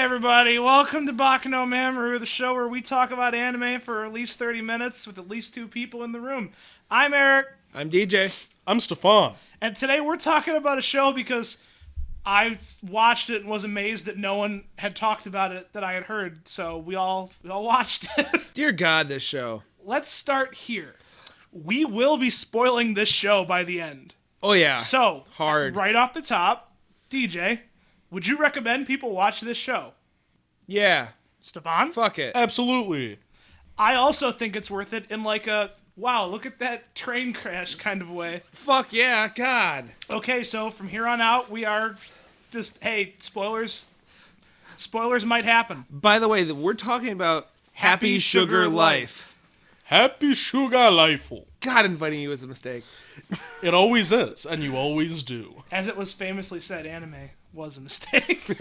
everybody. Welcome to Bakano Mamoru, the show where we talk about anime for at least 30 minutes with at least 2 people in the room. I'm Eric. I'm DJ. I'm Stephon. And today we're talking about a show because I watched it and was amazed that no one had talked about it that I had heard. So we all watched it. Dear God, this show. Let's start here. We will be spoiling this show by the end. Oh, yeah. So, hard. Right off the top, DJ, would you recommend people watch this show? Yeah. Stephon? Fuck it. Absolutely. I also think it's worth it in like a, wow, look at that train crash kind of way. Fuck yeah, God. Okay, so from here on out, we are just, hey, spoilers. Spoilers might happen. By the way, we're talking about Happy Sugar Life. Happy Sugar Life. God, inviting you was a mistake. It always is, and you always do. As it was famously said, anime was a mistake.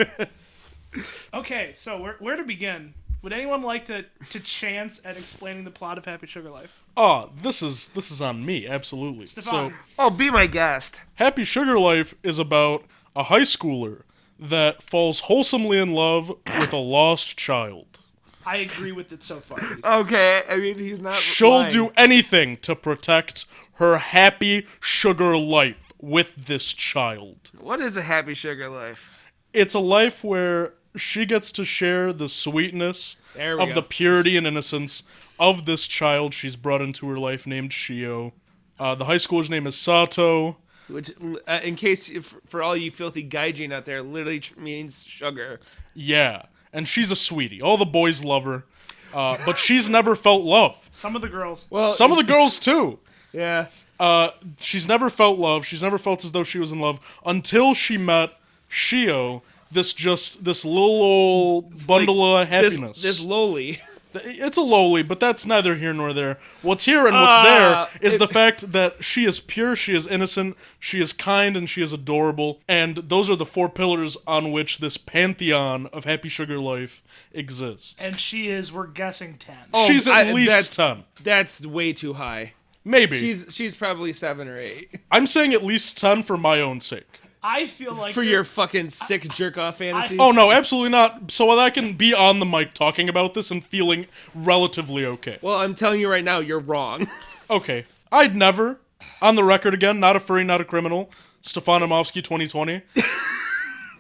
Okay, so where to begin? Would anyone like to chance at explaining the plot of Happy Sugar Life? Oh, this is on me, absolutely. Stephon. So, Oh, be my guest. Happy Sugar Life is about a high schooler that falls wholesomely in love with a lost child. I agree with it so far. Okay, I mean, he's not She'll lying. do anything to protect her happy sugar life with this child. What is a Happy Sugar Life? It's a life where she gets to share the sweetness There we of go. the purity and innocence of this child she's brought into her life named Shio. The high schooler's name is Sato. Which, in case, for all you filthy gaijin out there, literally means sugar. Yeah, and she's a sweetie. All the boys love her, but she's never felt love. Some of the girls. Well, Some of the girls, too. Yeah. She's never felt love. She's never felt as though she was in love until she met Shio, this little old bundle of happiness. This lowly. It's a lowly, but that's neither here nor there. What's here and what's there is the fact that she is pure, she is innocent, she is kind, and she is adorable. And those are the 4 pillars on which this pantheon of Happy Sugar Life exists. And she is, we're guessing, 10. She's at least 10. That's way too high. Maybe. She's probably 7 or 8. I'm saying at least 10 for my own sake. I feel like... For your fucking sick jerk-off fantasies? Oh, no, absolutely not. So that I can be on the mic talking about this and feeling relatively okay. Well, I'm telling you right now, you're wrong. Okay. I'd never, on the record again, not a furry, not a criminal, Stefan Amovsky 2020.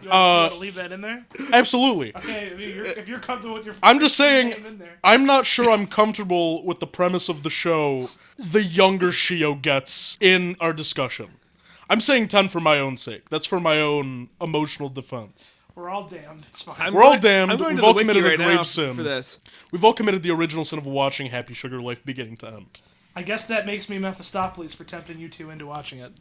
You want to leave that in there? Absolutely. Okay, I mean, if you're comfortable with your... I'm just saying, name in there. I'm not sure I'm comfortable with the premise of the show the younger Shio gets in our discussion. I'm saying 10 for my own sake. That's for my own emotional defense. We're all damned. It's fine. We're all damned. I'm going We've to all the wiki committed a right grave now sin. for this. We've all committed the original sin of watching Happy Sugar Life beginning to end. I guess that makes me Mephistopheles for tempting you two into watching it.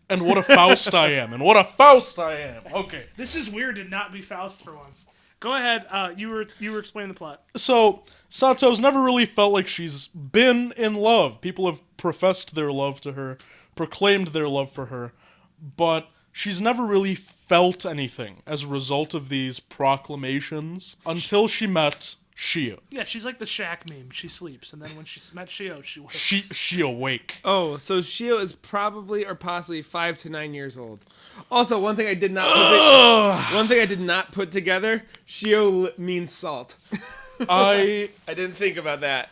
And what a Faust I am. And what a Faust I am. Okay. This is weird to not be Faust for once. Go ahead. You were explaining the plot. So, Sato's never really felt like she's been in love. People have professed their love to her, proclaimed their love for her, but she's never really felt anything as a result of these proclamations until she met Shio. Yeah, she's like the Shaq meme. She sleeps, and then when she met Shio, she wakes. She awake. Oh, so Shio is probably or possibly 5 to 9 years old. Also, one thing I did not put together, Shio means salt. I didn't think about that.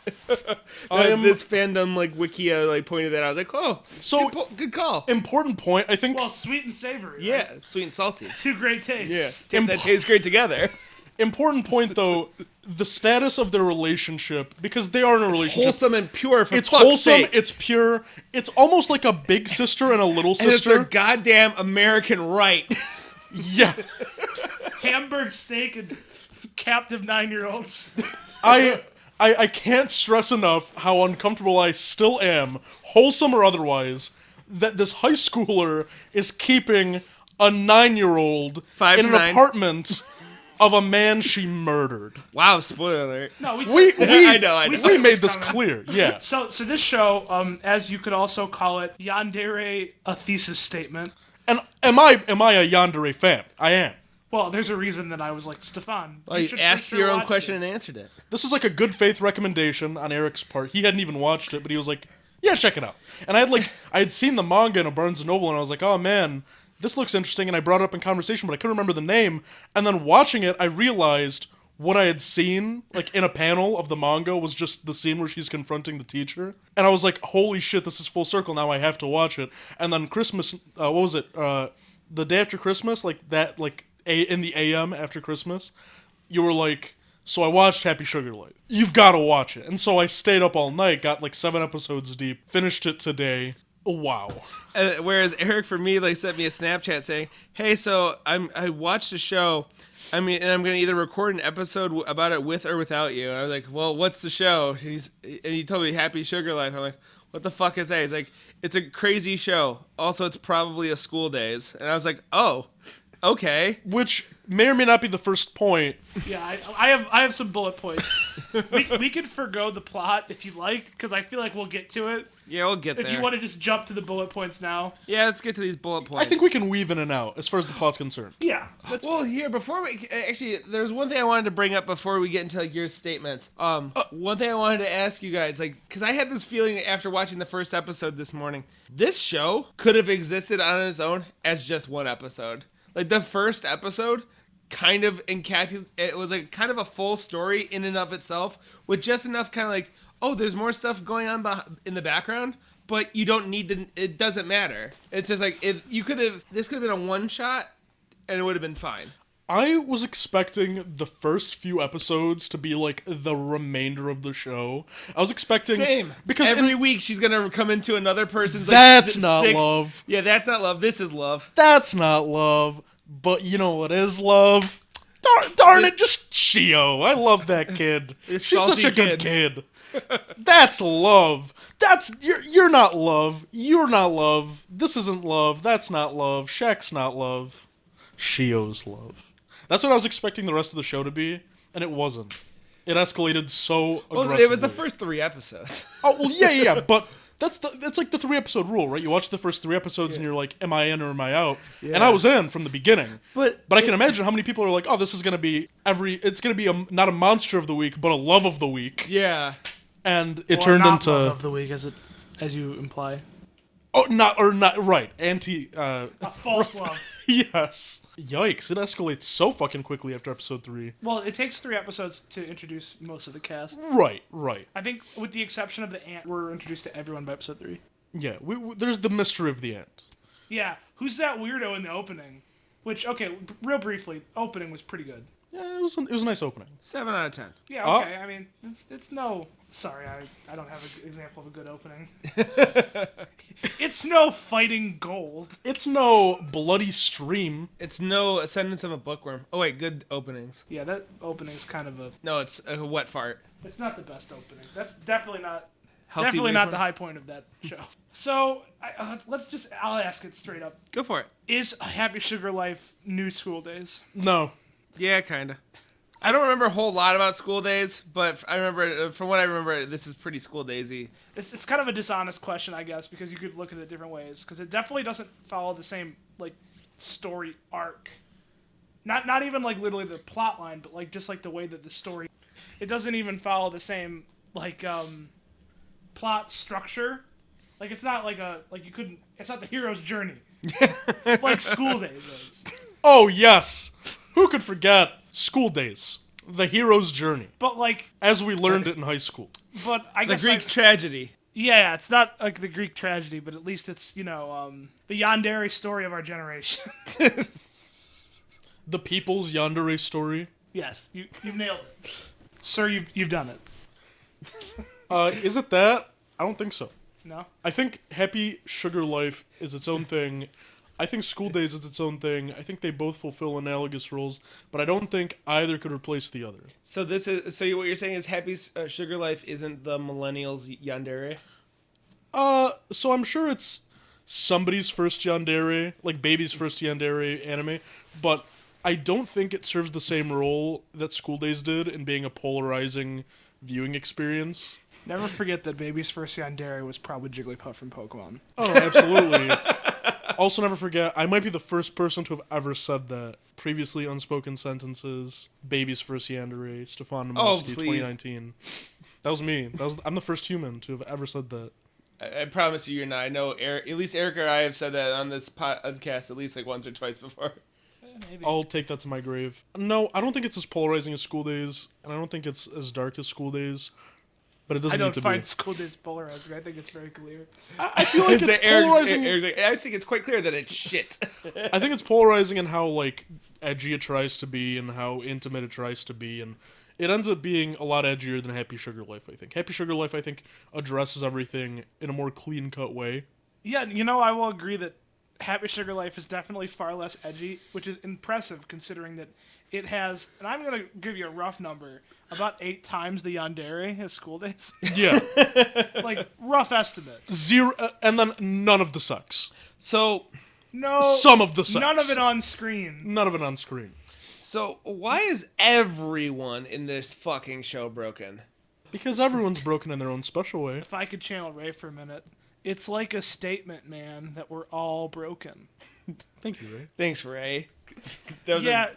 I am- This fandom Wikia pointed that out. I was like, oh, So- good call. important point, I think. Well, sweet and savory. Yeah, Right? sweet and salty. 2 great tastes. Yeah, that tastes great together. Important point though, the status of their relationship, because they are in a relationship. Wholesome and pure, for It's fuck's wholesome, sake. it's pure, it's almost like a big sister and a little And it's their sister. goddamn American right. Yeah. Hamburg steak and captive 9-year-olds. I can't stress enough how uncomfortable I still am, wholesome or otherwise, that this high schooler is keeping a 9-year-old 5 in to an 9. apartment of a man she murdered. Wow, spoiler alert. No, We I know. we made this clear. Yeah. So this show, as you could also call it, yandere a thesis statement. And am I a Yandere fan? I am. Well, there's a reason that I was like, Stephon, You should for asked sure your own watch question this. and answered it. This is like a good faith recommendation on Eric's part. He hadn't even watched it, but he was like, "Yeah, check it out." And I had seen the manga in a Barnes and Noble, and I was like, "Oh man, this looks interesting, and I brought it up in conversation, but I couldn't remember the name. And then watching it, I realized what I had seen, like, in a panel of the manga was just the scene where she's confronting the teacher. And I was like, holy shit, this is full circle, now I have to watch it. And then Christmas, what was it, the day after Christmas, like, that, like, in the AM after Christmas, you were like, so I watched Happy Sugar Life. You've got to watch it. And so I stayed up all night, got like 7 episodes deep, finished it today. Wow. Whereas Eric, for me, like, sent me a Snapchat saying, hey, so I watched a show, and I'm going to either record an episode about it with or without you. And I was like, well, what's the show? And he told me Happy Sugar Life. I'm like, what the fuck is that? He's like, it's a crazy show. Also, it's probably a School Days. And I was like, oh, okay. Which may or may not be the first point. Yeah, I have some bullet points. we could forgo the plot if you like, because I feel like we'll get to it. Yeah, we'll get there. If you want to just jump to the bullet points now. Yeah, let's get to these bullet points. I think we can weave in and out as far as the plot's concerned. Yeah. Well, here, before we... Actually, there's one thing I wanted to bring up before we get into, like, your statements. One thing I wanted to ask you guys, like, because I had this feeling after watching the first episode this morning, this show could have existed on its own as just one episode. Like, the first episode kind of encapsulated... It was, like, kind of a full story in and of itself, with just enough kind of, like, oh, there's more stuff going on in the background, but you don't need to... It doesn't matter. It's just, like, this could have been a one-shot, and it would have been fine. I was expecting the first few episodes to be like the remainder of the show. I was expecting... Same. Because every week she's going to come into another person's... like, that's not sick... love. Yeah, that's not love. This is love. That's not love. But you know what is love? Darn it, just Shio. I love that kid. She's such a good kid. That's love. You're not love. You're not love. This isn't love. That's not love. Shaq's not love. Shio's love. That's what I was expecting the rest of the show to be, and it wasn't. It escalated so aggressively. Well, it was the first 3 episodes. Oh, well, yeah, but that's like the 3-episode rule, right? You watch the first 3 episodes and you're like, am I in or am I out? Yeah. And I was in from the beginning. But I can imagine how many people are like, oh, this is going to be it's going to be not a monster of the week, but a love of the week. Yeah. And it turned into love of the week, as you imply. Oh, not right. A false love. Yes. Yikes! It escalates so fucking quickly after episode 3. Well, it takes 3 episodes to introduce most of the cast. Right. I think, with the exception of the ant, we're introduced to everyone by episode 3. Yeah, there's the mystery of the ant. Yeah, who's that weirdo in the opening? Which, okay, real briefly, opening was pretty good. Yeah, it was a nice opening. 7 out of 10. Yeah, okay. I mean, it's no... Sorry, I don't have an example of a good opening. It's no fighting gold. It's no bloody stream. It's no Ascendance of a Bookworm. Oh, wait, good openings. Yeah, that opening's kind of a... No, it's a wet fart. It's not the best opening. That's definitely not... Healthy definitely not waveforms. the high point of that show. So, I'll ask it straight up. Go for it. Is Happy Sugar Life New School Days? No. Yeah, kind of. I don't remember a whole lot about School Days, but I remember, from what I remember, this is pretty School Daysy. It's kind of a dishonest question, I guess, because you could look at it different ways. Because it definitely doesn't follow the same, like, story arc. Not even, like, literally the plot line, but, like, just, like, the way that the story... It doesn't even follow the same, like, plot structure. Like, it's not like you couldn't... It's not the hero's journey. Like School Days is. Oh, yes. Who could forget School Days, the hero's journey, But, like... as we learned it in high school. But I The guess... Greek tragedy. Yeah, it's not like the Greek tragedy, but at least it's, you know, the yandere story of our generation. The people's yandere story. Yes, you've nailed it. Sir, you've done it. Is it that? I don't think so. No? I think Happy Sugar Life is its own thing. I think School Days is its own thing. I think they both fulfill analogous roles, but I don't think either could replace the other. So what you're saying is Happy Sugar Life isn't the millennials yandere? So I'm sure it's somebody's first yandere, like baby's first yandere anime, but I don't think it serves the same role that School Days did in being a polarizing viewing experience. Never forget that baby's first yandere was probably Jigglypuff from Pokemon. Oh, absolutely. Also, never forget, I might be the first person to have ever said that. Previously unspoken sentences, baby's first yandere, Stephon 2019. That was me. I'm the first human to have ever said that. I promise you, you're not. I know Eric, at least Eric or I have said that on this podcast at least like once or twice before. Maybe. I'll take that to my grave. No, I don't think it's as polarizing as School Days, and I don't think it's as dark as School Days. But it I doesn't don't need to find be. School Days polarizing. I think it's very clear. I feel like it's polarizing. I think it's quite clear that it's shit. I think it's polarizing in how like edgy it tries to be and how intimate it tries to be, and it ends up being a lot edgier than Happy Sugar Life. I think Happy Sugar Life addresses everything in a more clean cut way. Yeah, I will agree that Happy Sugar Life is definitely far less edgy, which is impressive considering that it has, and I'm going to give you a rough number, about 8 times the yandere as School Days. Yeah, Like, rough estimate. 0, and then none of the sex. So No. Some of the sex. None of it on screen. None of it on screen. So why is everyone in this fucking show broken? Because everyone's broken in their own special way. If I could channel Ray for a minute, it's like a statement, man, that we're all broken. Thank you, Ray. Thanks, Ray. That was Yeah.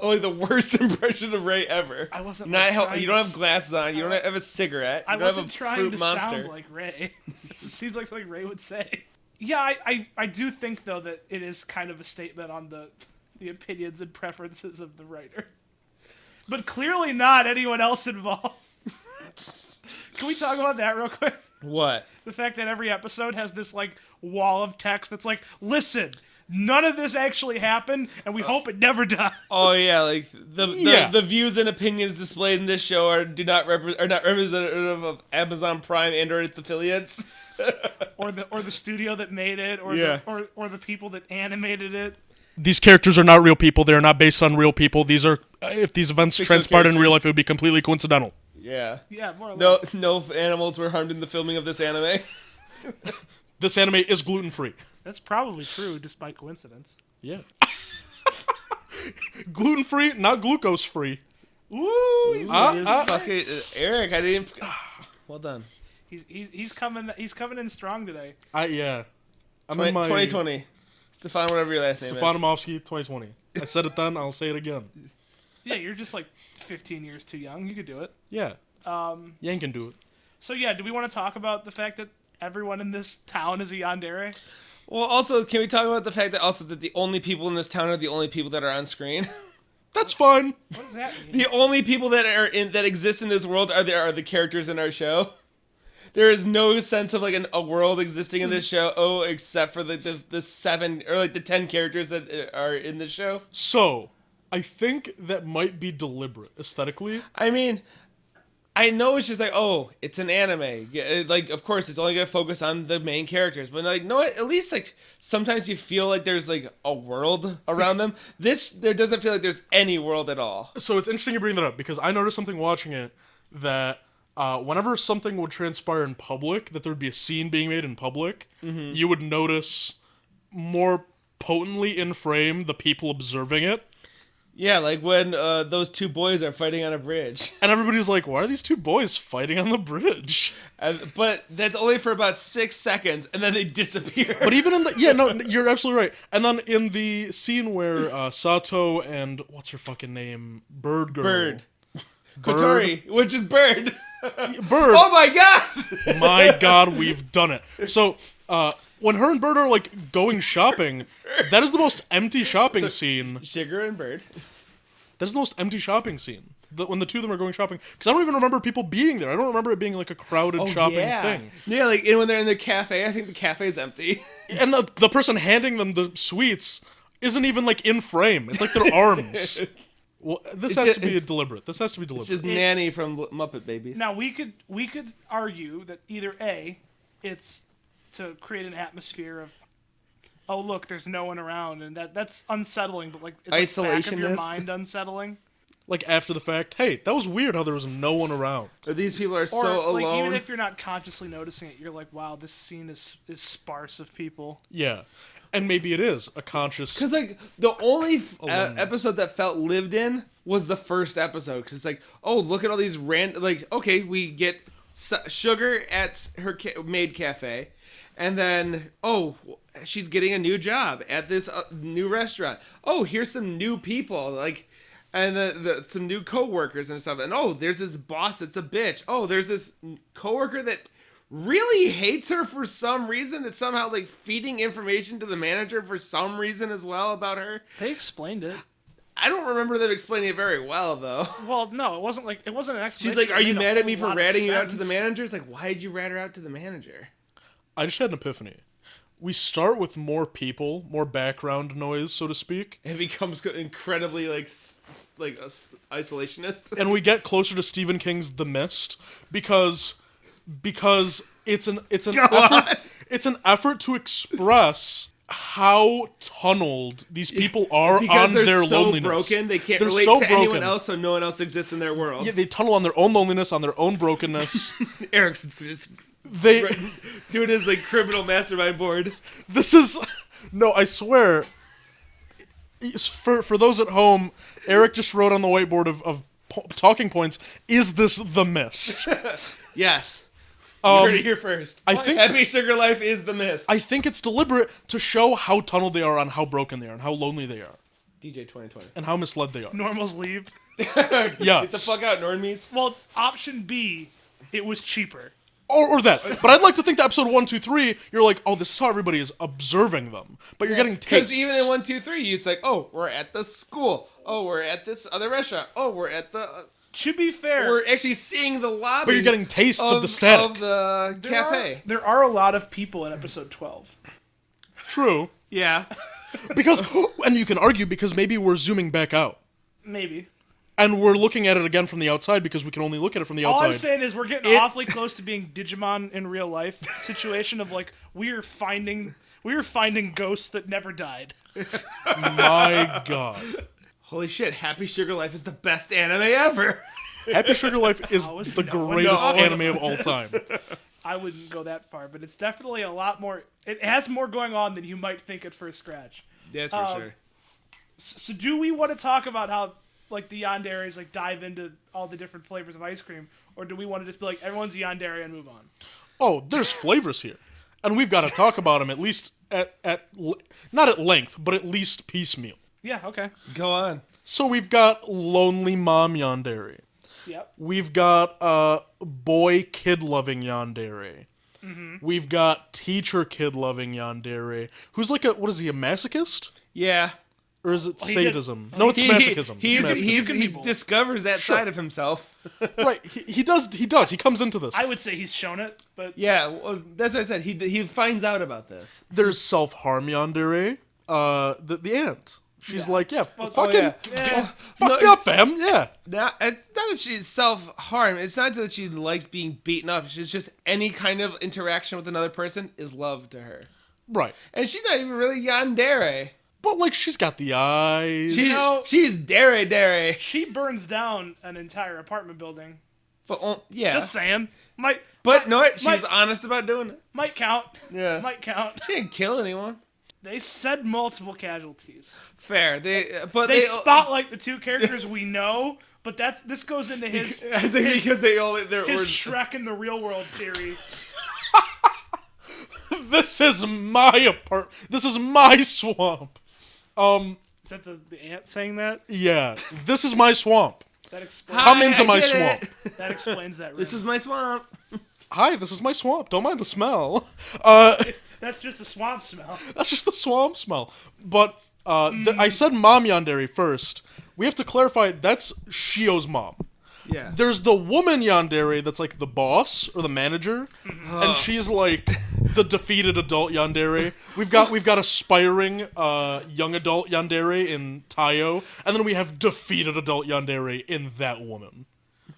only the worst impression of Ray ever. I wasn't, Not like, help, trying you don't to have glasses on. You don't have a cigarette. You I don't have wasn't a trying fruit to monster. sound like Ray. It seems like something Ray would say. Yeah, I do think, though, that it is kind of a statement on the opinions and preferences of the writer. But clearly not anyone else involved. Can we talk about that real quick? What? The fact that every episode has this, like, wall of text that's like, listen, none of this actually happened, and we hope it never does. Oh yeah, like Yeah. the views and opinions displayed in this show are not representative of Amazon Prime and or its affiliates. Or the studio that made it, or Yeah. or the people that animated it. These characters are not real people. They are not based on real people. These are, if these events Fictional transpired in characters. real life, it would be completely coincidental. Yeah. Yeah, more or less. No animals were harmed in the filming of this anime. This anime is gluten free. That's probably true, despite coincidence. Yeah. Gluten free, not glucose free. Ooh, he's, Fucking Eric, I didn't. Well done. he's coming in strong today. Yeah. I'm in my 2020. Stephon, whatever your last name is. Stefanovsky 2020. I said it then. I'll say it again. Yeah, you're just like 15 years too young. You could do it. Yeah. Yang can do it. So yeah, do we want to talk about the fact that everyone in this town is a yandere? Well, also, can we talk about the fact that the only people in this town are the only people that are on screen? That's fine. What does that mean? The only people that exist in this world are the characters in our show. There is no sense of like a world existing in this show, except for the 7 or like the 10 characters that are in this show. So, I think that might be deliberate aesthetically. I mean, I know it's just like, it's an anime. Yeah, like, of course, it's only gonna focus on the main characters, but like, no, at least like sometimes you feel like there's like a world around them. There doesn't feel like there's any world at all. So it's interesting you bring that up because I noticed something watching it that whenever something would transpire in public, that there would be a scene being made in public, you would notice more potently in frame the people observing it. Yeah, like when those 2 boys are fighting on a bridge. And everybody's like, why are these 2 boys fighting on the bridge? But that's only for about 6 seconds, and then they disappear. But even in the... Yeah, no, you're absolutely right. And then in the scene where Sato and... What's her fucking name? Bird Girl. Bird. Kotori, which is Bird. Bird. Oh my god! My god, we've done it. So, when her and Bird are, like, going shopping, that is the most empty shopping scene. Sugar and Bird. That is the most empty shopping scene. When the 2 of them are going shopping. Because I don't even remember people being there. I don't remember it being, like, a crowded shopping thing. Yeah, like when they're in the cafe, I think the cafe is empty. And the person handing them the sweets isn't even, like, in frame. It's like their arms. Well, this has to be deliberate. This has to be deliberate. It's just Nanny from Muppet Babies. Now we could argue that either A, it's to create an atmosphere of, oh look, there's no one around, and that's unsettling, but like it's like back of your Isolationist. mind unsettling. Like, after the fact, hey, that was weird how there was no one around. Or these people are Or so like alone. even if you're not consciously noticing it, you're like, wow, this scene is sparse of people. Yeah. And maybe it is a conscious... Because, like, the only Alone. episode that felt lived in was the first episode. Because it's like, oh, look at all these random... Like, okay, we get Sugar at her maid cafe. And then, she's getting a new job at this new restaurant. Oh, here's some new people. Like, and some new coworkers and stuff. And, there's this boss that's a bitch. Oh, there's this coworker that really hates her for some reason. That's somehow like feeding information to the manager for some reason as well about her. They explained it. I don't remember them explaining it very well though. Well, no, it wasn't an explanation. She's like, "Are you mad at me for ratting you out to the manager?" manager?" It's like, why did you rat her out to the manager? I just had an epiphany. We start with more people, more background noise, so to speak, It becomes incredibly isolationist. and we get closer to Stephen King's The Mist because it's an effort to express how tunneled these people are Because on they're their so loneliness. broken, they can't They're relate so to anyone broken. else, so no one else exists in their world. Yeah, they tunnel on their own loneliness, on their own brokenness. Eric's just They doing his like criminal mastermind board. This is no, I swear. For those at home, Eric just wrote on the whiteboard of talking points. Is this The Mist? Yes. You heard it here first. I think- Happy Sugar Life is the mist. I think it's deliberate to show how tunneled they are, on how broken they are, and how lonely they are, DJ 2020. and how misled they are. Normals leave. Yes. Get the fuck out, normies. Well, option B, it was cheaper. Or that. But I'd like to think that episode 1, 2, 3, you're like, oh, this is how everybody is observing them. But you're getting tastes. Because even in 1, 2, 3, it's like, oh, we're at the school. Oh, we're at this other restaurant. Oh, we're at the. To be fair, We're actually seeing the lobby. But you're getting tastes of the static. Of the cafe. there are a lot of people in episode 12. True. Yeah. Because, and you can argue because maybe we're zooming back out. Maybe. And we're looking at it again from the outside because we can only look at it from the All outside. I'm saying is we're getting awfully close to being Digimon in real life situation of like we are finding ghosts that never died. My God. Holy shit, Happy Sugar Life is the best anime ever. Happy Sugar Life is How is the no one greatest talking anime of about all time. I wouldn't go that far, but it's definitely a lot more. It has more going on than you might think at first scratch. That's for sure. So do we want to talk about how like the yanderes like dive into all the different flavors of ice cream, or do we want to just be like everyone's a yandere and move on? Oh, there's flavors here. And we've got to talk about them at least not at length, but at least piecemeal. Yeah. Okay. Go on. So we've got Lonely Mom Yandere. Yep. We've got Boy Kid Loving Yandere. Mm-hmm. We've got Teacher Kid Loving Yandere. Who's like what is he, a masochist? Yeah. Or is it he did- sadism? No, it's masochism. He It's masochism. can be both. discovers that side of himself. Right, he does. He comes into this. I would say he's shown it, but Yeah, well, that's what I said. He finds out about this. There's self-harm Yandere. The aunt. She's Yeah. like, yeah, Well, fucking yeah. fuck me up, fam. Yeah. It's not that she's self-harm. It's not that she likes being beaten up. It's just any kind of interaction with another person is love to her. Right. And she's not even really yandere. But like, she's got the eyes. She's dere. she burns down an entire apartment building. But yeah. Just saying. Might She's honest about doing it. might count. Yeah. Might count. She didn't kill anyone. They said multiple casualties. Fair. They spotlight the two characters we know, but this goes into his I think because they all they're his Shrek in the real world theory. This is my This is my swamp. Is that the ant saying that? Yeah. This is my swamp. That explains. Come Hi, into I my get swamp. it. That explains that. This Rim. is my swamp. Hi, this is my swamp. Don't mind the smell. That's just a swamp smell. That's just the swamp smell. But I said Mom Yandere first. We have to clarify that's Shio's mom. Yeah. There's the woman Yandere that's like the boss or the manager, and she's like the defeated adult Yandere. We've got aspiring young adult Yandere in Tayo, and then we have defeated adult Yandere in that woman,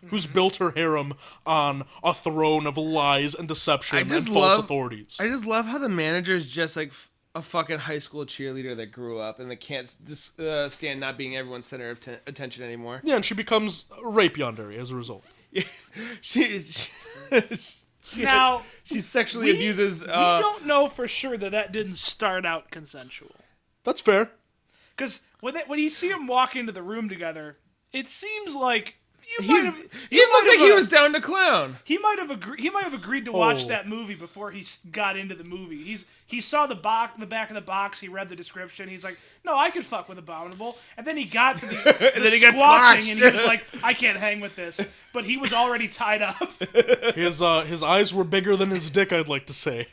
who's built her harem on a throne of lies and deception and false authorities. I just love how the manager's just like a fucking high school cheerleader that grew up and that can't stand not being everyone's center of attention anymore. Yeah, and she becomes rape Yandere as a result. she Now she sexually abuses. We don't know for sure that didn't start out consensual. That's fair. Because when you see them walk into the room together, it seems like He looked like he was down to clown. He might have agreed to watch Oh. that movie before he got into the movie. He saw the back of the box. He read the description. He's like, no, I could fuck with Abominable. And then he got to the And then he got squashing, squashed. and he was like, I can't hang with this. But he was already tied up. His eyes were bigger than his dick, I'd like to say.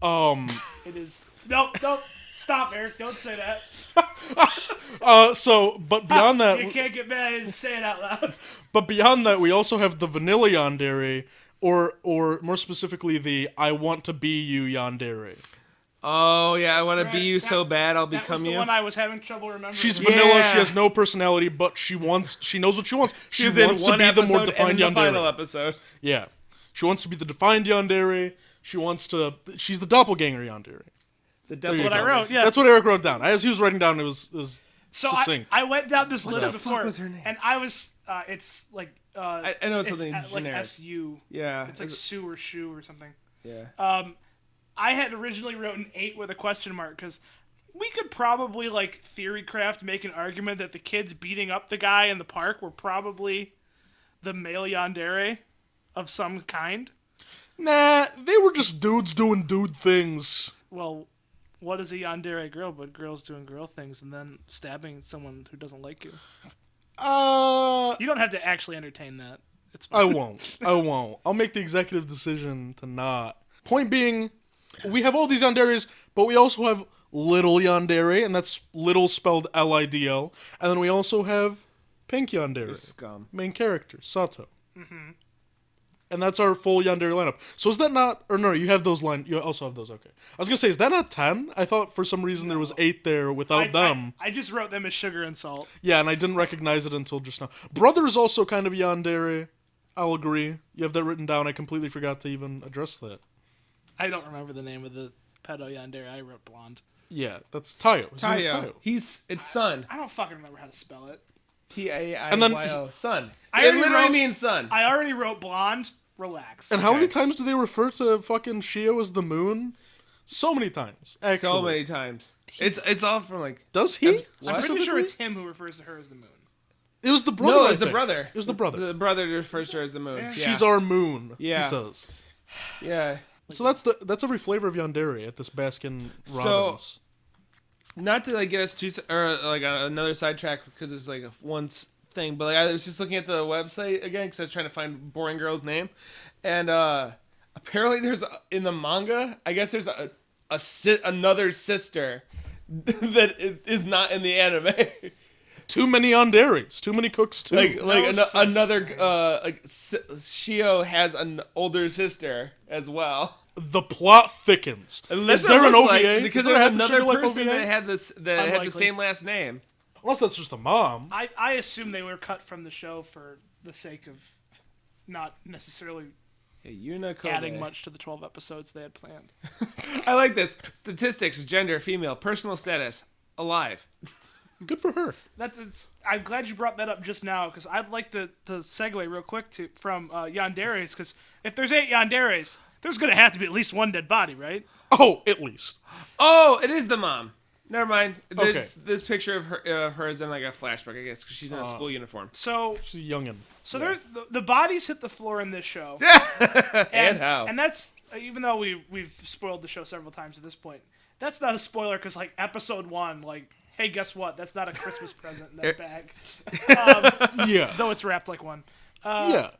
It is no. Stop, Eric. Don't say that. But beyond that, You can't get mad and say it out loud. but beyond that, we also have the vanilla yandere, or more specifically, the I want to be you yandere. Oh yeah, I want to Right. be you so bad I'll That was become the you. one I was having trouble remembering. She's Yeah. vanilla. She has no personality, but she knows what she wants. She She's wants in to one be the episode more and defined in the final yandere. episode. Yeah, she wants to be the defined yandere. She's the doppelganger yandere. That's what I wrote. Yeah. That's what Eric wrote down. As he was writing down, it was So succinct. I went down this list the fuck before, was her name? and I was it's like I know it's something like generic. SU. Yeah. It's like Sue or Shoe or something. Yeah. I had originally written 8 with a question mark because we could probably like theorycraft make an argument that the kids beating up the guy in the park were probably the male yandere of some kind. Nah, they were just dudes doing dude things. Well, what is a yandere girl but girls doing girl things and then stabbing someone who doesn't like you? You don't have to actually entertain that. It's fine. I won't. I'll make the executive decision to not. Point being, we have all these yanderes, but we also have little yandere, and that's little spelled Lidl. And then we also have pink yandere. Scum. Main character, Sato. Mm-hmm. And that's our full yandere lineup. So is that not... Or no, you have those you also have those, okay. I was going to say, is that not 10? I thought for some reason there was 8 there without them. I just wrote them as sugar and salt. Yeah, and I didn't recognize it until just now. Brother is also kind of yandere. I'll agree. You have that written down. I completely forgot to even address that. I don't remember the name of the pedo yandere. I wrote blonde. Yeah, that's Tayo. His name is Tayo. It's son. I don't fucking remember how to spell it. T-A-I-Y-O. Son. I It already literally wrote- means son. I already wrote blonde. Relax. And how Okay. many times do they refer to fucking Shio as the moon? So many times, actually. So many times. It's all from like... Does he? I'm I'm pretty Specifically? sure it's him who refers to her as the moon. It was the brother. No, I it's the think. brother. It was the brother. The brother refers to her as the moon. Yeah. Yeah. She's our moon. Yeah. He says. Yeah. So that's every flavor of yandere at this Baskin Robbins. Not to like get us too another sidetrack because it's like a once thing, but like I was just looking at the website again because I was trying to find boring girl's name, and apparently there's in the manga, I guess there's another sister that is not in the anime. Too many yanderes. Too many cooks too. Another Shio has an older sister as well. The plot thickens. Unless Is there an looked OVA? like- because Is there there's a another Sugar Life person OVA? that had had Unlikely. the same last name. Unless that's just a mom. I assume they were cut from the show for the sake of not necessarily Yeah, Yuna Kobe. adding much to the 12 episodes they had planned. I like this. Statistics: gender, female, personal status, alive. Good for her. I'm glad you brought that up just now because I'd like to segue real quick from yanderes because if there's 8 yanderes, there's gonna have to be at least one dead body, right? Oh, at least. Oh, it is the mom. Never mind. Okay. This picture of her is in like a flashback, I guess, because she's in a school uniform. So She's a youngin. the bodies hit the floor in this show. And how? And that's even though we've spoiled the show several times at this point. That's not a spoiler because like episode 1, like, hey, guess what? That's not a Christmas present in that bag. Yeah. Though it's wrapped like one. Yeah.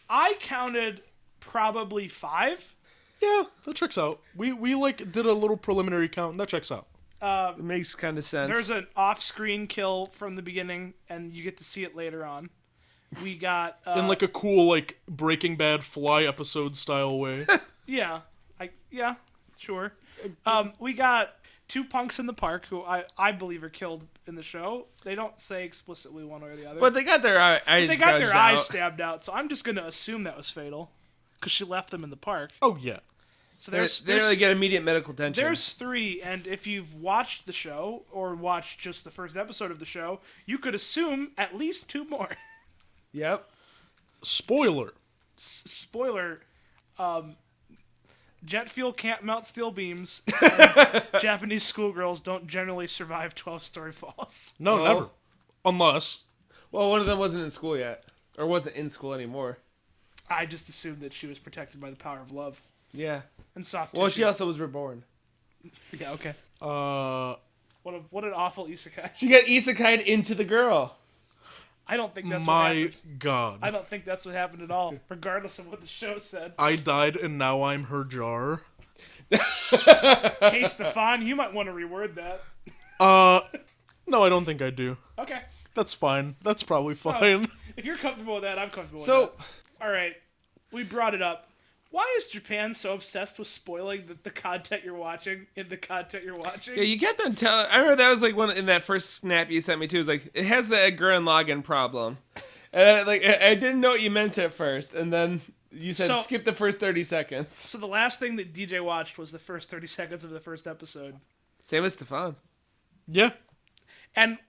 I counted probably 5. Yeah, that checks out. We like did a little preliminary count, and that checks out. It makes kind of sense. There's an off-screen kill from the beginning, and you get to see it later on. We got In like a cool like Breaking Bad Fly episode style way. yeah, sure. We got 2 punks in the park who I believe are killed in the show. They don't say explicitly one way or the other. but they got their eyes. They got their gouged eyes out. stabbed out, so I'm just gonna assume that was fatal because she left them in the park. Oh yeah. So They really get immediate medical attention. There's 3, and if you've watched the show or watched just the first episode of the show, you could assume at least 2 more. Yep. Spoiler. Spoiler: jet fuel can't melt steel beams. And Japanese schoolgirls don't generally survive 12-story falls. No, No. never. Unless Well, one of them wasn't in school yet. Or wasn't in school anymore. I just assumed that she was protected by the power of love Yeah. and soft Well, tissue. she also was reborn. Yeah, okay. Uh, What an awful isekai. She got isekai'd into the girl. I don't think that's what my happened. God. I don't think that's what happened at all, regardless of what the show said. I died and now I'm her jar. Hey, Stephon, you might want to reword that. No, I don't think I do. Okay. That's fine. That's probably fine. If you're comfortable with that, I'm comfortable So, with that. All right. We brought it up. Why is Japan so obsessed with spoiling the content you're watching in the content you're watching? yeah, you kept on telling. I remember that was like one in that first snap you sent me too. It was like it has the Gurren Lagann problem, and I didn't know what you meant at first, and then you said So- skip the first 30 seconds. So the last thing that DJ watched was the first 30 seconds of the first episode. Same as Stephon. Yeah. And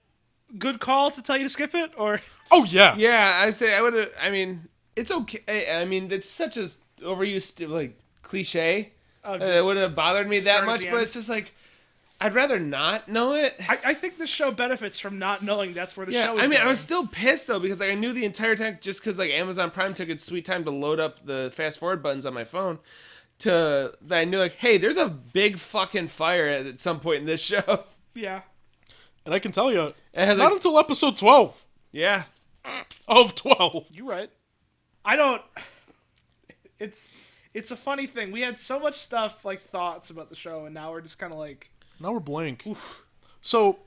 good call to tell you to skip it, or Oh, yeah. Yeah, I say I would have. I mean, it's okay. I mean, it's such a overused like cliche. It wouldn't have bothered me that much, but it's just like I'd rather not know it. I think this show benefits from not knowing that's where the Yeah, show is I mean, going. I was still pissed though because like I knew the entire time just because like Amazon Prime took its sweet time to load up the fast forward buttons on my phone. That I knew like, hey, there's a big fucking fire at some point in this show. Yeah. And I can tell you, It it's has, not like- until episode 12 Yeah, of 12. You're right. I don't. It's a funny thing. We had so much stuff like thoughts about the show, and now we're just kind of like, Now we're blank. So,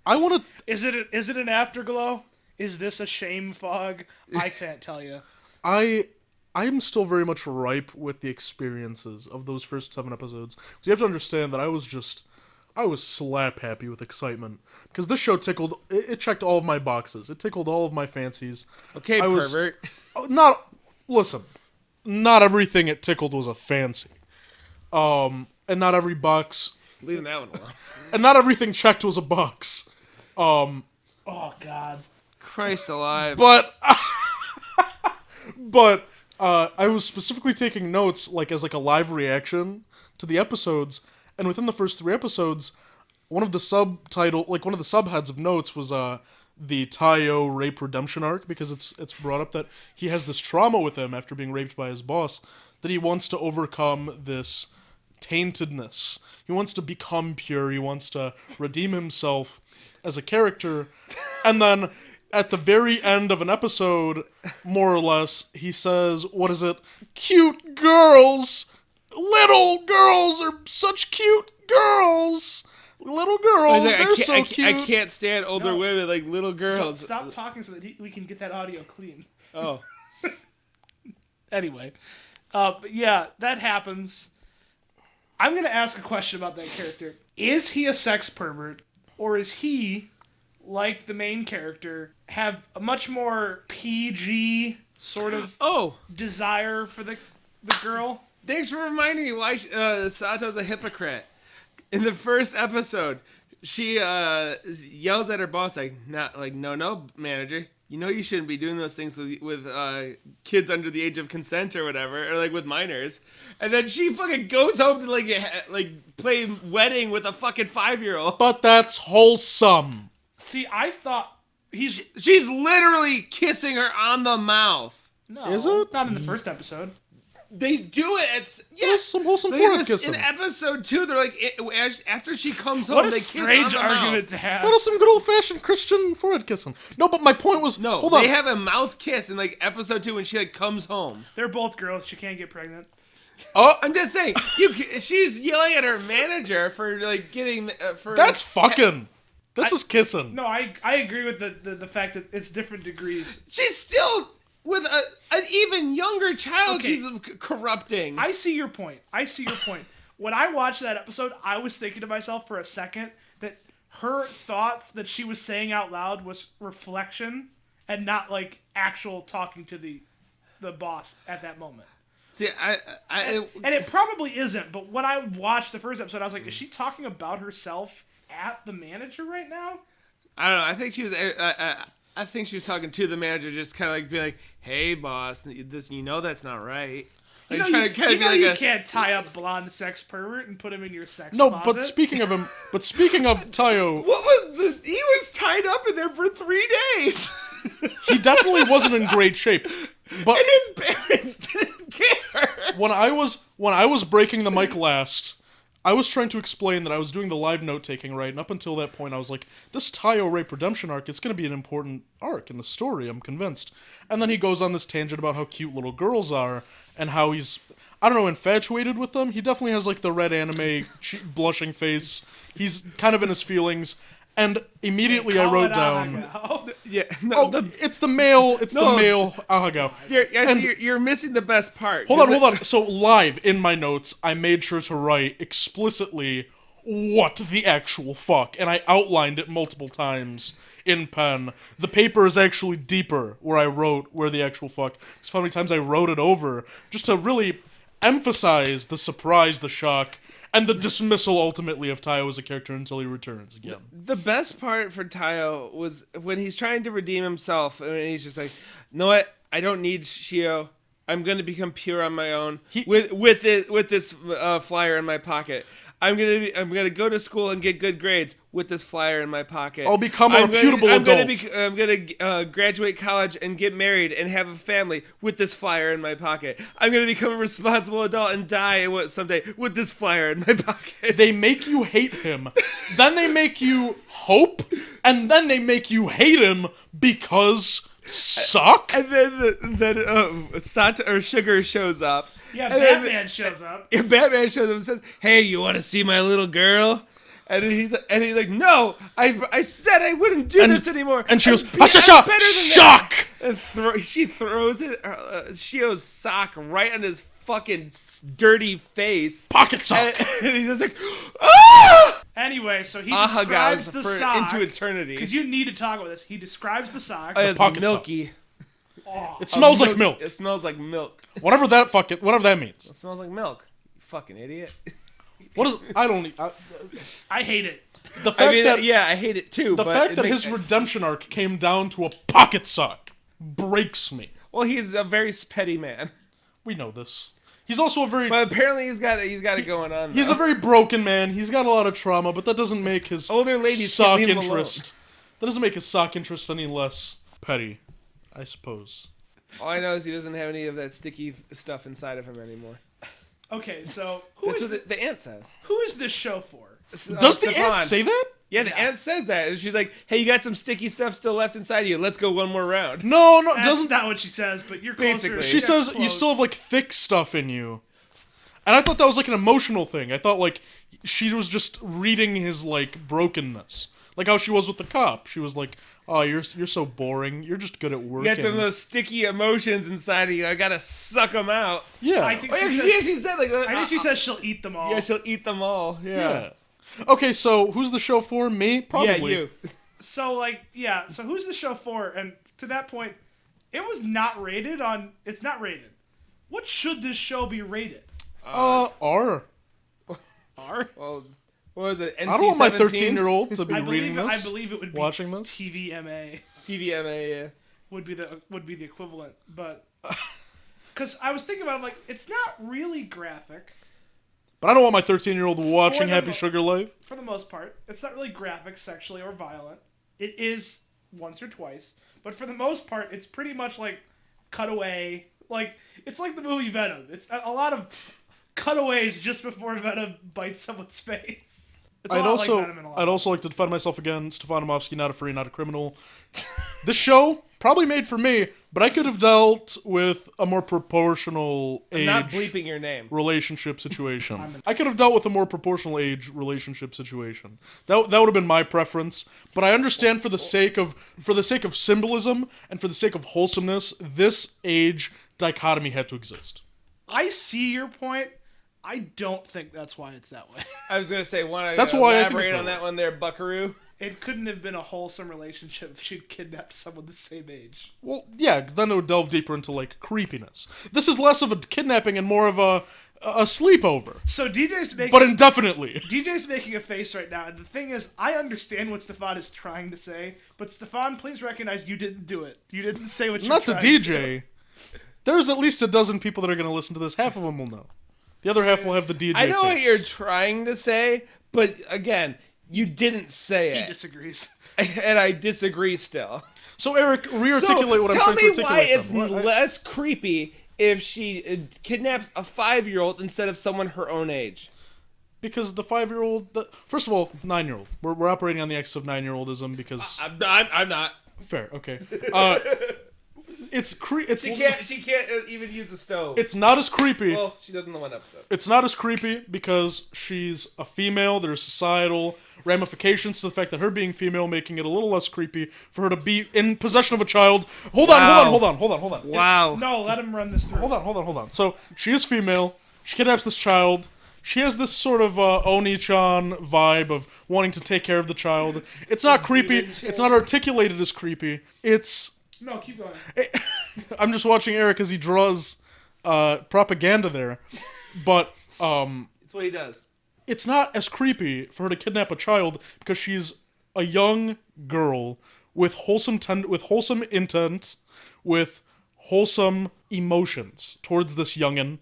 I want to... is it an afterglow? Is this a shame fog? I can't tell you. I'm still very much ripe with the experiences of those first 7 episodes. So you have to understand that I was slap happy with excitement. Because this show it checked all of my boxes. It tickled all of my fancies. okay, pervert. Listen, not everything it tickled was a fancy. And not every box, Leaving that one alone. and not everything checked was a box. Oh God. Christ alive. But I was specifically taking notes as a live reaction to the episodes, and within the first 3 episodes, one of the subheads of notes was the Taiyo rape redemption arc, because it's brought up that he has this trauma with him after being raped by his boss, that he wants to overcome this taintedness. He wants to become pure. He wants to redeem himself as a character, and then at the very end of an episode, more or less, he says, what is it? Cute girls! Little girls are such cute girls! Little girls, they're so cute! I can't stand older No. women like little girls. Stop talking so that we can get that audio clean. Oh. Anyway, but yeah, that happens. I'm gonna ask a question about that character. Is he a sex pervert, or is he, like the main character, have a much more PG sort of desire for the girl? Thanks for reminding me why Sato's a hypocrite. In the first episode, she yells at her boss no, manager. You know you shouldn't be doing those things with kids under the age of consent or whatever, or like with minors. And then she fucking goes home to play wedding with a fucking 5-year-old. But that's wholesome. See, I thought She's literally kissing her on the mouth. no, Is it? not in the first episode. They do it. There's some wholesome They do forehead this kissing. in episode 2. They're like after she comes home, What a they kiss strange on the argument mouth. to have. That was some good old-fashioned Christian forehead kissing. No, but my point was... No, hold on. they have a mouth kiss in episode 2 when she comes home. They're both girls. She can't get pregnant. I'm just saying, she's yelling at her manager for getting for. That's fucking... This is kissing. No, I agree with the fact that it's different degrees. She's still with an even younger child. Okay. She's corrupting. I see your point. When I watched that episode, I was thinking to myself for a second that her thoughts that she was saying out loud was reflection and not actual talking to the boss at that moment. See, And it probably isn't, but when I watched the first episode, I was like, is she talking about herself at the manager right now? I don't know. I think she was. I think she was talking to the manager, just kind of being like, "Hey, boss, this that's not right." You can't tie up blonde sex pervert and put him in your sex No, closet. but speaking of Taiyo... What was he was tied up in there for 3 days. He definitely wasn't in great shape. But And his parents didn't care. when I was breaking the mic last, I was trying to explain that I was doing the live note taking right, and up until that point, I was like, "This Tayo rape redemption arc is going to be an important arc in the story. I'm convinced." And then he goes on this tangent about how cute little girls are and how he's, I don't know, infatuated with them. He definitely has like the red anime blushing face. He's kind of in his feelings. And immediately I wrote down. Yeah, no, It's the male. It's the male Ahago. You're missing the best part. Hold on. So live in my notes, I made sure to write explicitly what the actual fuck, and I outlined it multiple times in pen. The paper is actually deeper where I wrote where the actual fuck. Because how many times I wrote it over just to really emphasize the surprise, the shock, and the dismissal ultimately of Tayo as a character until he returns again. The best part for Tayo was when he's trying to redeem himself, and he's just like, "You know what? I don't need Shio. I'm going to become pure on my own with this flyer in my pocket. I'm gonna go to school and get good grades with this flyer in my pocket. I'll become a reputable adult. I'm gonna graduate college and get married and have a family with this flyer in my pocket. I'm gonna become a responsible adult and die someday with this flyer in my pocket." They make you hate him, then they make you hope, and then they make you hate him because suck. And then Santa or Sugar shows up. Yeah, and Batman shows up. Yeah, Batman shows up and says, "Hey, you want to see my little girl?" And he's like, "No, I said I wouldn't do this anymore." And she goes, I'm better than "Shock!" And she throws it, Shio's sock right on his fucking dirty face. Pocket sock. And he's just like, "Ah!" Anyway, so he describes the sock into eternity. because you need to talk about this. He describes the sock. It's pocket milky. It smells like milk. It smells like milk. Whatever that means. It smells like milk. You fucking idiot. What is? I don't. I hate it. The fact I hate it too. The fact that his redemption arc came down to a pocket sock breaks me. Well, he's a very petty man. We know this. He's also a very. But apparently he's got it going on. He's a very broken man. He's got a lot of trauma, but that doesn't make his older ladies sock can't leave him interest. That doesn't make his sock interest any less petty, I suppose. All I know is he doesn't have any of that sticky stuff inside of him anymore. Okay, so That's what the ant says. who is this show for? Does the Stephon. ant say that? Yeah, the ant says that, and she's like, "Hey, you got some sticky stuff still left inside of you. Let's go one more round." No, That's doesn't. not what she says, but you're closer. Basically. She says you still have like thick stuff in you. And I thought that was like an emotional thing. I thought like she was just reading his like brokenness. Like how she was with the cop. She was like, "Oh, you're so boring. You're just good at You working." got some of those sticky emotions inside of you. I gotta suck them out. Yeah. I think Oh, she yeah, says, she actually said like, I think she says she'll eat them all. yeah, she'll eat them all. Yeah. Okay, so who's the show for? Me? Probably. Yeah, you. So so who's the show for? And to that point, it was not rated on. It's not rated. What should this show be rated? R. R? Well, what was it? NC-17? I don't want my 13-year-old to be I reading believe this. I believe it would be watching this. TVMA TVMA. Yeah. would be the equivalent, but because I was thinking about it, I'm like, it's not really graphic But I don't want my 13-year-old watching For the Happy mo- Sugar Life. for the most part. It's not really graphic, sexually, or violent. It is once or twice, but for the most part, it's pretty much like cutaway. Like it's like the movie Venom. It's a lot of cutaways just before Venom bites someone's face. It's a lot like Venom in a lot. I'd also like to defend myself again. Stefan Amofsky, not a free, not a criminal. This show, probably made for me, but I could have dealt with a more proportional age Not bleeping your name. relationship situation. I could have dealt with a more proportional age relationship situation. That would have been my preference. But I understand for the sake of symbolism and for the sake of wholesomeness, this age dichotomy had to exist. I see your point. I don't think that's why it's that way. I was gonna say, That's why I think elaborate it's on that that one there, Buckaroo. It couldn't have been a wholesome relationship if she'd kidnapped someone the same age. Well, yeah, 'cause then it would delve deeper into like creepiness. This is less of a kidnapping and more of a sleepover, So DJ's making but indefinitely. DJ's making a face right now, and the thing is, I understand what Stephon is trying to say, but Stephon, please recognize you didn't do it. You didn't say what you're Not to trying to do. DJ. There's at least a dozen people that are going to listen to this. Half of them will know. The other half will have the DJ I know what face. you're trying to say, but again, you didn't say He it, disagrees. and I disagree still. So Eric, re-articulate what I'm trying to articulate. Tell me why it's then. less creepy if she kidnaps a 5-year-old instead of someone her own age. Because the 5-year-old, first of all, 9-year-old. We're operating on the axis of 9-year-oldism because I'm not. fair, okay. It's She can't even use the stove. It's not as creepy. Well, she does in the one episode. It's not as creepy because she's a female. There's societal ramifications to the fact that her being female, making it a little less creepy for her to be in possession of a child. Hold on. Wow. No, let him run this through. Hold on. So she is female. She kidnaps this child. She has this sort of Oni-chan vibe of wanting to take care of the child. It's not creepy. It's not articulated as creepy. It's... No, keep going. I'm just watching Eric as he draws propaganda there. But It's what he does. it's not as creepy for her to kidnap a child because she's a young girl with wholesome intent, with wholesome emotions towards this youngin'.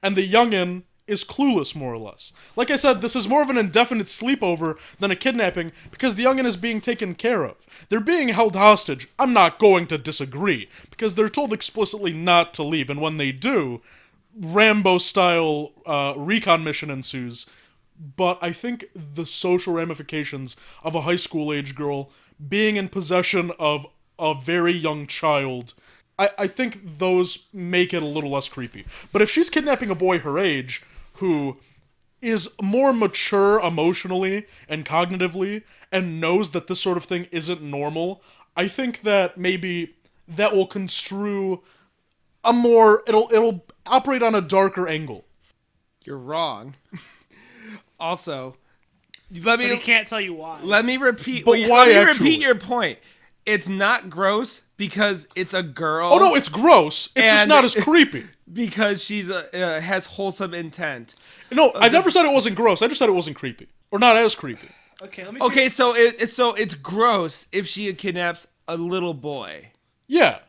And the youngin' is clueless, more or less. Like I said, this is more of an indefinite sleepover than a kidnapping because the youngin' is being taken care of. They're being held hostage. I'm not going to disagree because they're told explicitly not to leave, and when they do, Rambo-style recon mission ensues. But I think the social ramifications of a high school-age girl being in possession of a very young child, I think those make it a little less creepy. But if she's kidnapping a boy her age who is more mature emotionally and cognitively and knows that this sort of thing isn't normal, I think that maybe that will construe a more... It'll operate on a darker angle. You're wrong. Also, But he can't tell you why. let me repeat. But why let me actually? repeat your point. It's not gross because it's a girl. Oh no, it's gross. It's just And- not as creepy. Because she's has wholesome intent. No, I never said it wasn't gross. I just said it wasn't creepy. Or not as creepy. Okay, let me see. Okay, so it's gross if she kidnaps a little boy. Yeah.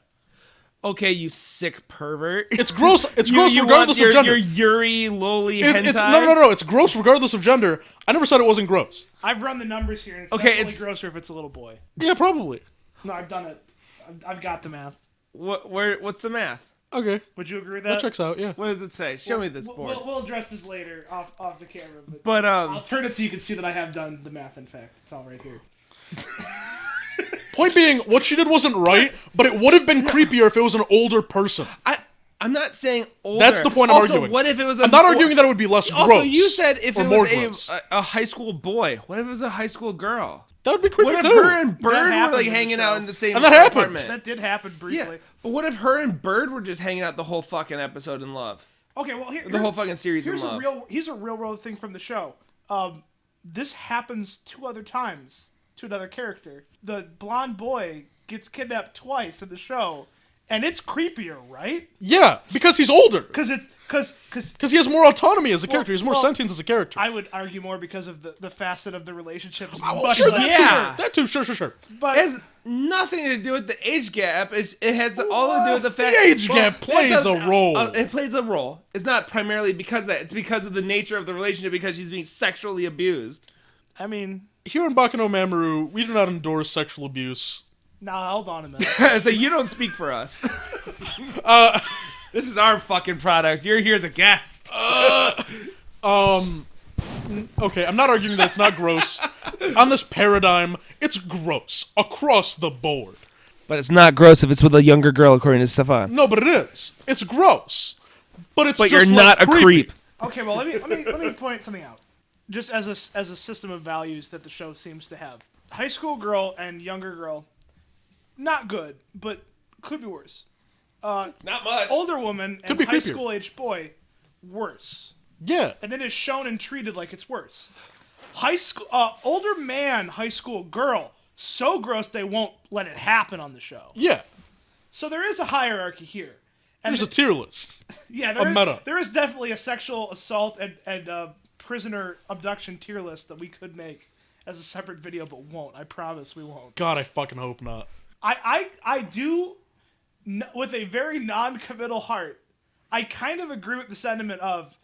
Okay, you sick pervert. It's gross. It's gross you regardless want of gender. your Yuri loli hentai. It's no. It's gross regardless of gender. I never said it wasn't gross. I've run the numbers here, and it's Okay, definitely it's- grosser if it's a little boy. Yeah, probably. No, I've done it. I've got the math. What's the math? Okay. Would you agree with That that? checks out, yeah. What does it say? Show me this board. We'll address this later off the camera. But I'll turn it so you can see that I have done the math. In fact, it's all right here. Point being, what she did wasn't right, but it would have been creepier if it was an older person. I'm not saying older. That's the point I'm also, arguing. What if it was I'm not arguing that it would be less Also, gross. you said if or it more was gross. a high school boy. What if it was a high school girl? That would be creepy What if too. her and Bird were happened like in the hanging show. out in the same And that happened. apartment? That did happen briefly. Yeah, but what if her and Bird were just hanging out the whole fucking episode in love? Okay, well The whole fucking series in love. Here's a real world thing from the show. This happens 2 other times to another character. The blonde boy gets kidnapped twice in the show, and it's creepier, right? Yeah, because he's older. Because Because he has more autonomy as a character. He has more well, sentience as a character. I would argue more because of the facet of the relationship. Is Oh, much sure, less Yeah. that too. Sure. But It has nothing to do with the age gap. It has all to do with the fact The age gap plays a role. It plays a role. It's not primarily because of that. It's because of the nature of the relationship. Because she's being sexually abused. I mean, Here in Baka no Mamoru, we do not endorse sexual abuse. nah, hold on a minute. So you don't speak for us. This is our fucking product. You're here as a guest. Okay, I'm not arguing that it's not gross. On this paradigm, it's gross across the board. But it's not gross if it's with a younger girl, according to Stephon. No, but it is. It's gross. But it's But just you're less not a creepy. creep. Okay, well let me point something out. Just as a system of values that the show seems to have. High school girl and younger girl, not good, but could be worse. Not much. Older woman and be high creepier. school age boy, worse. Yeah. And then is shown and treated like it's worse. High school, older man, high school girl, so gross they won't let it happen on the show. Yeah. So there is a hierarchy here. And There's a tier list. yeah, a meta. there is definitely a sexual assault and prisoner abduction tier list that we could make as a separate video, but won't. I promise we won't. God, I fucking hope not. I do, with a very non-committal heart, I kind of agree with the sentiment of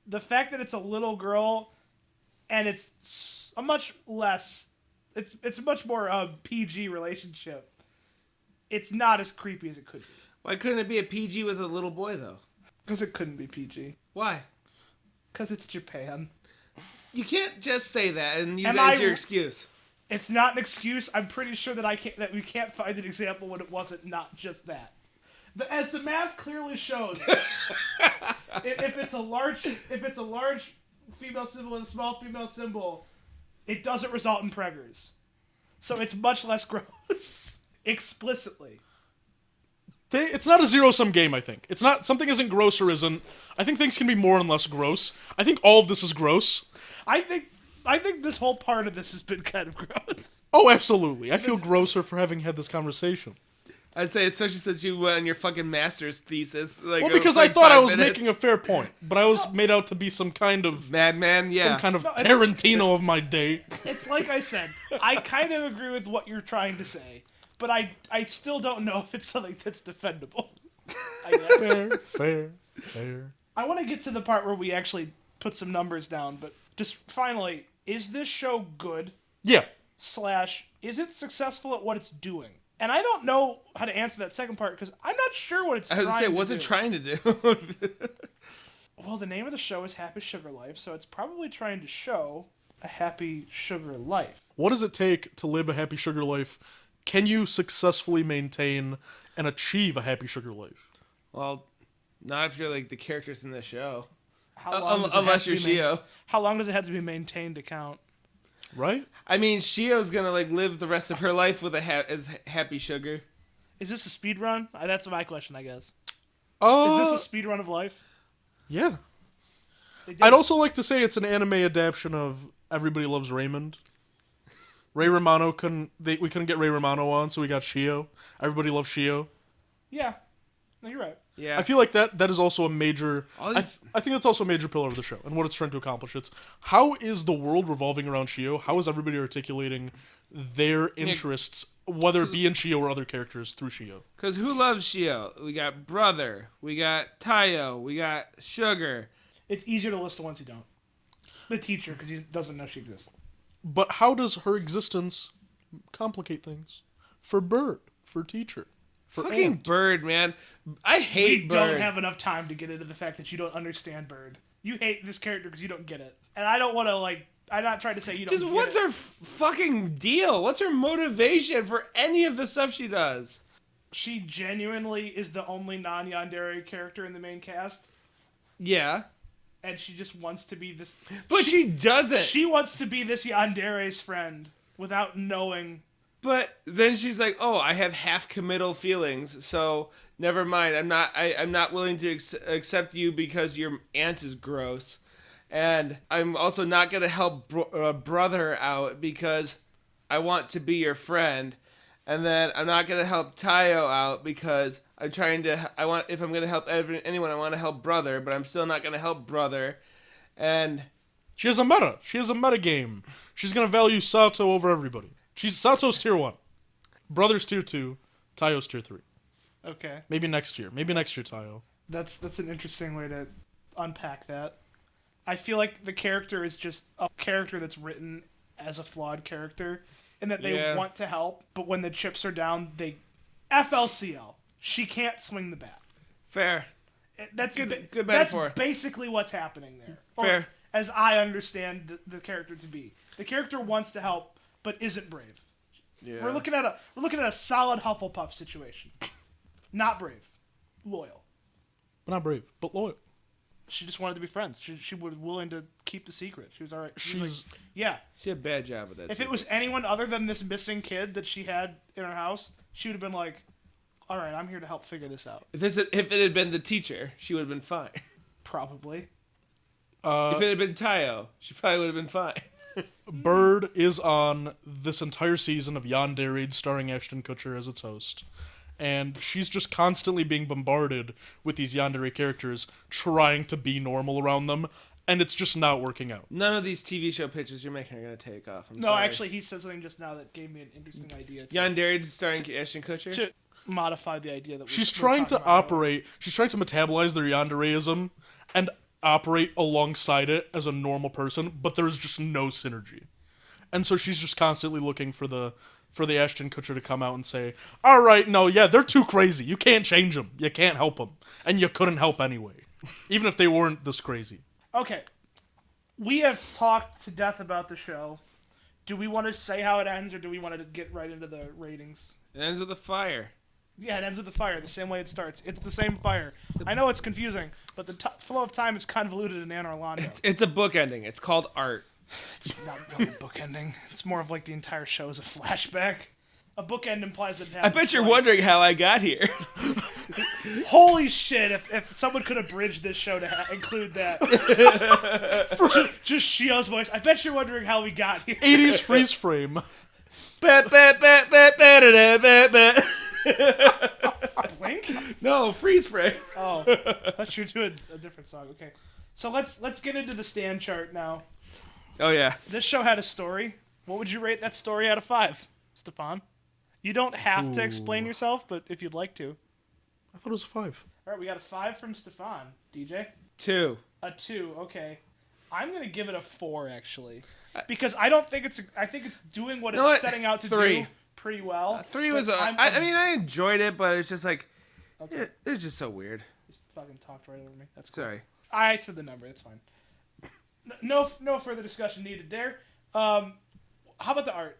the fact that it's a little girl and it's a much less, it's a much more PG relationship it's not as creepy as it could be. Why couldn't it be a PG with a little boy, though? Because it couldn't be PG. Why? Because it's Japan. You can't just say that and use Am that as I- your excuse. It's not an excuse. I'm pretty sure that we can't find an example when it wasn't not just that. As the math clearly shows, if it's a large female symbol and a small female symbol, it doesn't result in preggers. So it's much less gross explicitly. It's not a zero-sum game, I think. It's not, something isn't gross or isn't. I think things can be more and less gross. I think all of this is gross. I think this whole part of this has been kind of gross. Oh, absolutely. I feel grosser for having had this conversation. I'd say, especially since you went on your fucking master's thesis. Like, Well, it was because like I thought I 5 was minutes. making a fair point, but I was made out to be some kind of Madman, yeah. Tarantino of my day. It's like I said, I kind of agree with what you're trying to say, but I still don't know if it's something that's defendable. I guess. Fair. I want to get to the part where we actually put some numbers down, but just finally, is this show good? Yeah. / is it successful at what it's doing? And I don't know how to answer that second part because I'm not sure what it's I was trying gonna say, to what's do. it trying to do? Well, the name of the show is Happy Sugar Life, so it's probably trying to show a happy sugar life. What does it take to live a happy sugar life? Can you successfully maintain and achieve a happy sugar life? Well, not if you're like the characters in the show. How long does it Unless have you're to be Shio. How long does it have to be maintained to count? Right? I mean, Shio's gonna like live the rest of her life with as happy sugar. Is this a speed run? That's my question, I guess. Is Uh, this a speed run of life? yeah. They did I'd it. also like to say it's an anime adaptation of Everybody Loves Raymond. Ray Romano we couldn't get Ray Romano on, so we got Shio. Everybody loves Shio. Yeah. No, you're right. Yeah. I feel like that is also a major. All I, these- I think that's also a major pillar of the show and what it's trying to accomplish. It's how is the world revolving around Shio? How is everybody articulating their interests, whether it be in Shio or other characters through Shio? Because who loves Shio? We got Brother. We got Tayo. We got Sugar. It's easier to list the ones who don't. The teacher, because he doesn't know she exists. But how does her existence complicate things? For Bird, for Teacher, for Fucking Ant. Bird, man. I hate We Bird. don't have enough time to get into the fact that you don't understand Bird. You hate this character because you don't get it. And I don't want to, I'm not trying to say you don't Just get what's it. her fucking deal? What's her motivation for any of the stuff she does? She genuinely is the only non-yandere character in the main cast. Yeah. And she just wants to be this... But she doesn't. She wants to be this yandere's friend without knowing... But then she's like, "Oh, I have half committal feelings, so never mind. I'm not willing to accept you because your aunt is gross, and I'm also not gonna help brother out because I want to be your friend, and then I'm not gonna help Tayo out because if I'm gonna help anyone, I want to help brother, but I'm still not gonna help brother, and She has a meta. She has a meta game. She's gonna value Sato over everybody. Sato's tier 1. Brother's tier 2. Tayo's tier 3. Okay. Maybe next year. Maybe next year, Tayo. That's an interesting way to unpack that. I feel like the character is just a character that's written as a flawed character, and that they want to help, but when the chips are down, they... FLCL. She can't swing the bat. fair. That's Good metaphor. That's basically what's happening there. Fair. Or, as I understand the character to be. The character wants to help, but isn't brave. Yeah. We're looking at a solid Hufflepuff situation. Not brave. Loyal. But not brave, but loyal. She just wanted to be friends. She was willing to keep the secret. She was all right. She was She's like, yeah. She had a bad job with that. If it was anyone other than this missing kid that she had in her house, she would have been like, all right, I'm here to help figure this out. If it had been the teacher, she would have been fine. Probably. If it had been Tayo, she probably would have been fine. Bird is on this entire season of Yandere starring Ashton Kutcher as its host. And she's just constantly being bombarded with these Yandere characters trying to be normal around them, and it's just not working out. None of these TV show pitches you're making are going to take off. I'm No, sorry. actually, he said something just now that gave me an interesting idea. Yandere starring Ashton Kutcher? To modify the idea that She's we're trying talking to about. operate, she's trying to metabolize their Yandereism and operate alongside it as a normal person, but there's just no synergy. And so she's just constantly looking for the for the Ashton Kutcher to come out and say, all right, no, yeah, they're too crazy. You can't change them. You can't help them. And you couldn't help anyway, even if they weren't this crazy. Okay. We have talked to death about the show. Do we want to say how it ends, or do we want to get right into the ratings? It ends with a fire. Yeah, it ends with a fire, the same way it starts. It's the same fire. I know it's confusing, but the flow of time is convoluted in Anne Orlando. It's a book ending. It's called art. It's not really a book ending. It's more of like the entire show is a flashback. A bookend implies that it I happened bet you're twice. wondering how I got here. Holy shit, if someone could have bridged this show to include that. Just Shio's voice. I bet you're wondering how we got here. 80s freeze frame. Blink? No, freeze frame. Oh, I thought you were doing a different song. Okay. So let's get into the stand chart now. Oh, yeah. This show had a story. What would you rate that story out of 5, Stephon? You don't have to explain yourself, but if you'd like to. I thought it was a 5. All right, we got a 5 from Stephon. DJ? 2. A 2, okay. I'm going to give it a 4, actually. Because I don't think I think it's doing what it's setting out to 3. do pretty well. 3 was, I mean, I enjoyed it, but it's just like, it was just so weird. Just fucking talked right over me. That's cool. Sorry. I said the number, it's fine. No further discussion needed there. How about the art?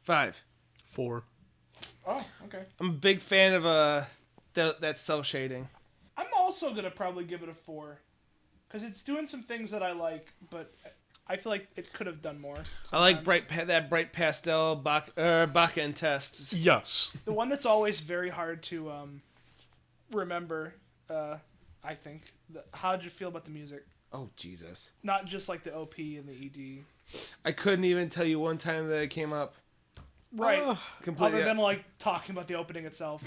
5. 4. Oh, okay. I'm a big fan of that cell shading. I'm also going to probably give it a 4. Because it's doing some things that I like, but I feel like it could have done more. Sometimes. I like that bright pastel Baka and tests. Yes. The one that's always very hard to remember, I think. How did you feel about the music? Oh, Jesus. Not just like the OP and the ED. I couldn't even tell you one time that it came up. Right. Completely. Other than like talking about the opening itself.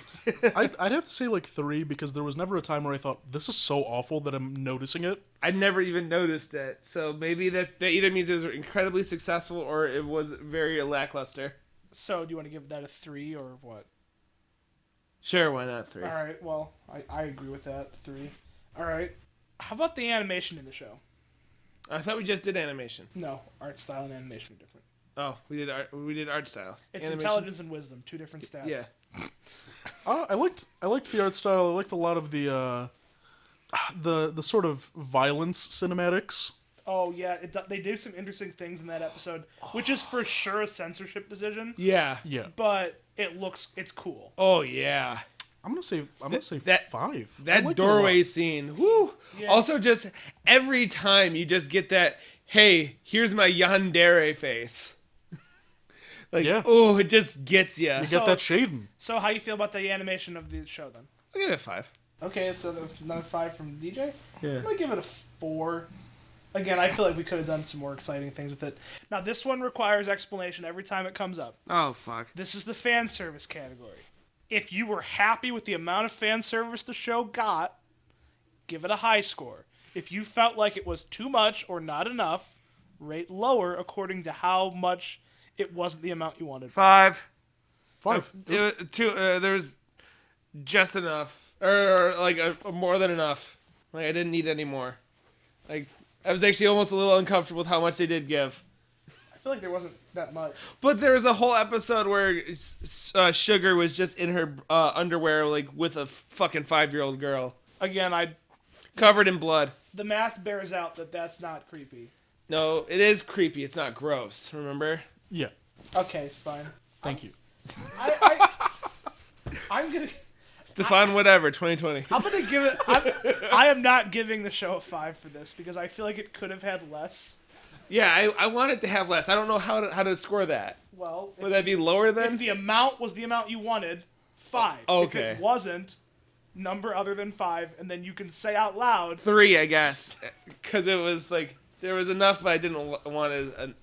I'd have to say like 3 because there was never a time where I thought, this is so awful that I'm noticing it. I never even noticed it. So maybe that either means it was incredibly successful or it was very lackluster. So do you want to give that a 3 or what? Sure, why not 3? All right, well, I agree with that. 3. All right. How about the animation in the show? I thought we just did animation. No, art style and animation are different. Oh, we did art style. It's animation. intelligence and wisdom, 2 different stats. Yeah. I liked the art style. I liked a lot of the sort of violence cinematics. Oh yeah, they do some interesting things in that episode, which is for sure a censorship decision. Yeah. Yeah. But it's cool. Oh yeah. I'm gonna say that 5. That doorway scene. Woo. Yeah. Also, just every time you just get that, hey, here's my yandere face. Like, Yeah. oh, it just gets you. You get that shading. So how you feel about the animation of the show then? I'll give it a 5. Okay, so that's another 5 from DJ. Yeah. I'm gonna give it a 4. Again, I feel like we could have done some more exciting things with it. Now this one requires explanation every time it comes up. Oh, fuck. This is the fan service category. If you were happy with the amount of fan service the show got, give it a high score. If you felt like it was too much or not enough, rate lower according to how much it wasn't the amount you wanted. 5. 5. It was there was just enough, or like more than enough. Like I didn't need any more. Like I was actually almost a little uncomfortable with how much they did give. I feel like there wasn't that much. But there was a whole episode where Sugar was just in her underwear, like with a fucking 5-year-old girl, Again, covered in blood. the math bears out that that's not creepy. No, it is creepy. It's not gross. Remember? Yeah. Okay, fine. Thank you. I'm gonna. Stephon, whatever. 2020. I'm gonna give it. I am not giving the show a 5 for this because I feel like it could have had less. Yeah, I wanted to have less. I don't know how to score that. Well, Would that be lower then? if the amount was the amount you wanted, 5. Okay. If it wasn't, number other than 5, and then you can say out loud. 3, I guess, because it was like there was enough, but I didn't want it.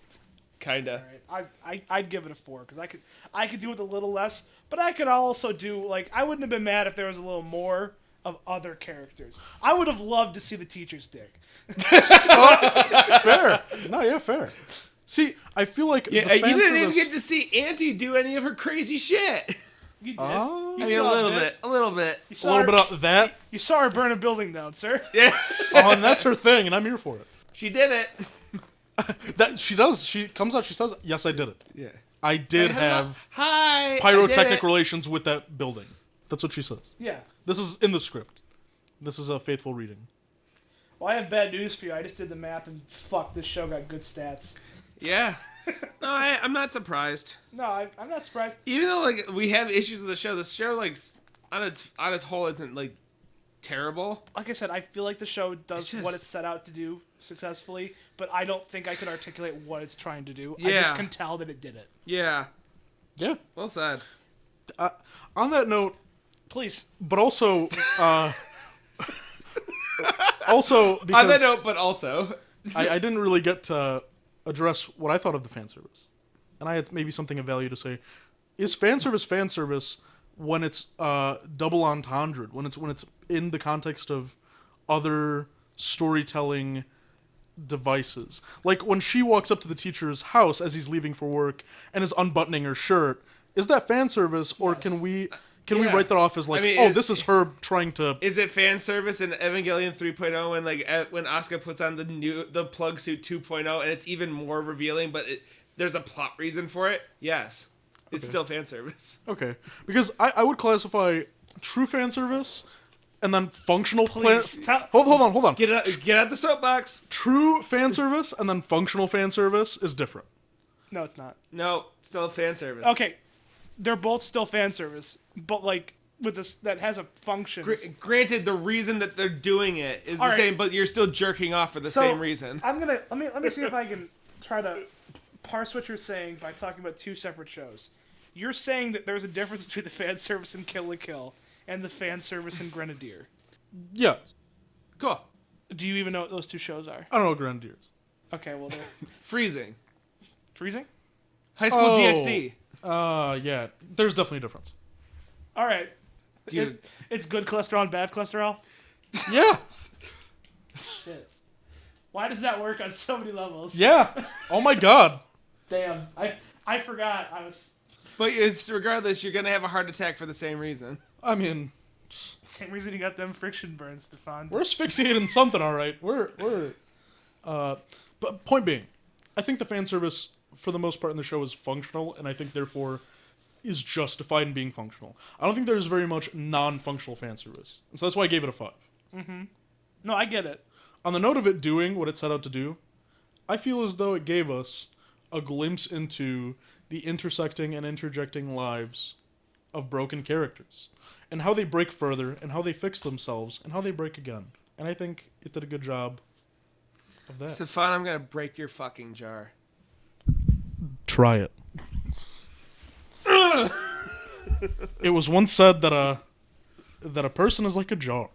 Kinda. All right, I'd give it a 4 because I could do with a little less, but I could also do like I wouldn't have been mad if there was a little more of other characters. I would have loved to see the teacher's dick. Fair. No, yeah, fair. See, I feel like Yeah, the you fan didn't even service- get to see Auntie do any of her crazy shit. You did. Oh. You I mean, a saw little that. bit, a little bit. You a saw little her, bit of that. You saw her burn a building down, sir. Yeah, Oh, and that's her thing, and I'm here for it. she did it. That she does. She comes out. She says, "Yes, I did it. Yeah. I did have Hi. pyrotechnic relations with that building. That's what she says. Yeah. This is in the script. This is a faithful reading. Well, I have bad news for you. I just did the math, and fuck, this show got good stats. Yeah. No, I'm not surprised. No, I'm not surprised. Even though like we have issues with the show like on its whole isn't like terrible. Like I said, I feel like the show does what it's set out to do successfully, but I don't think I could articulate what it's trying to do. I just can tell that it did it. Yeah. Yeah. Well said. On that note, please. But also, also because on that note, but also, I didn't really get to address what I thought of the fan service, and I had maybe something of value to say. Is fan service when it's double entendre, when it's in the context of other storytelling devices, like when she walks up to the teacher's house as he's leaving for work and is unbuttoning her shirt? Is that fan service, or Yes. can we write that off as like, this is her trying to? Is it fan service in Evangelion 3.0 and like when Asuka puts on the plug suit 2.0 and it's even more revealing, but there's a plot reason for it? Yes, it's still fan service. Okay, because I would classify true fan service and then functional hold on. Get out the soapbox. True fan service and then functional fan service is different. No, it's not. No, still fan service. Okay, they're both still fan service, but like with this that has a function. Granted, the reason that they're doing it is All the right. same, but you're still jerking off for the same reason. I'm gonna let me see if I can try to parse what you're saying by talking about two separate shows. You're saying that there's a difference between the fan service in Kill la Kill and the fan service in Grenadier. Yeah, Cool. Do you even know what those two shows are? I don't know what Grenadiers. Okay, well, they're Freezing. freezing. High School DxD. Yeah, there's definitely a difference. All right, Dude. it's good cholesterol and bad cholesterol. Yeah, Shit. Why does that work on so many levels? yeah. Oh my god. Damn, I forgot. I was But regardless, you're gonna have a heart attack for the same reason. I mean, same reason you got them friction burns, Stephon. we're asphyxiated in something, all right. But point being, I think the fan service for the most part in the show is functional, and I think therefore is justified in being functional. I don't think there's very much non-functional fan service, and so that's why I gave it a 5. No, I get it. On the note of it doing what it set out to do, I feel as though it gave us a glimpse into the intersecting and interjecting lives of broken characters, and how they break further, and how they fix themselves, and how they break again. And I think it did a good job of that. Stephon, I'm gonna break your fucking jar. Try it. It was once said that a person is like a jar.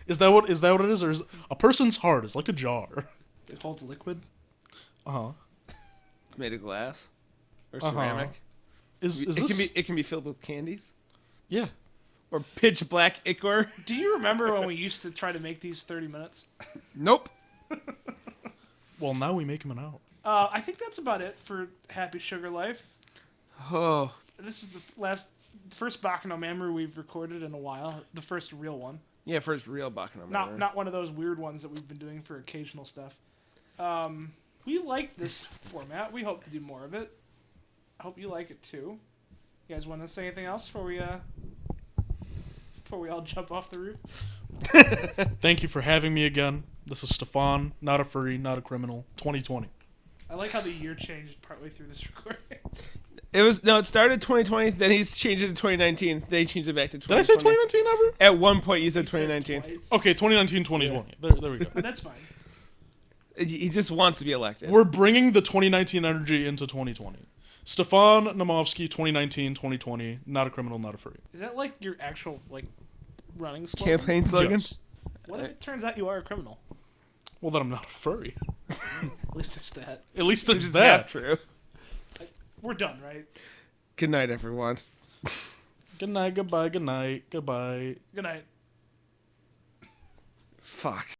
Is that what it is? Or is a person's heart is like a jar? It holds liquid. It's made of glass or Uh-huh. ceramic. Is It this? can be filled with candies Yeah. or pitch black ichor. Do you remember when we used to try to make these 30 minutes? Nope. Well, now we make them an hour. I think that's about it for Happy Sugar Life. Oh, This is the first Bakano Mamoru we've recorded in a while. The first real one. yeah, first real Bakano. Not one of those weird ones that we've been doing for occasional stuff. We like this format. We hope to do more of it. I hope you like it too. You guys want to say anything else before we all jump off the roof? Thank you for having me again. This is Stephon, not a furry, not a criminal. 2020. I like how the year changed partway through this recording. It started 2020, then he's changed it to 2019, then he changed it back to 2020. Did I say 2019 ever? At one point you said 2019. Twice. Okay, 2019, 2020. There we go. That's fine. He just wants to be elected. We're bringing the 2019 energy into 2020. Stephon Namovsky, 2019, 2020. Not a criminal, not a furry. Is that like your actual running slogan? Campaign slogan? Yes. What if it turns out you are a criminal? Well, then I'm not a furry. At least there's that. At least Which there's is that. half true. We're done, right? Good night, everyone. Good night, goodbye, good night, goodbye. Good night. Fuck.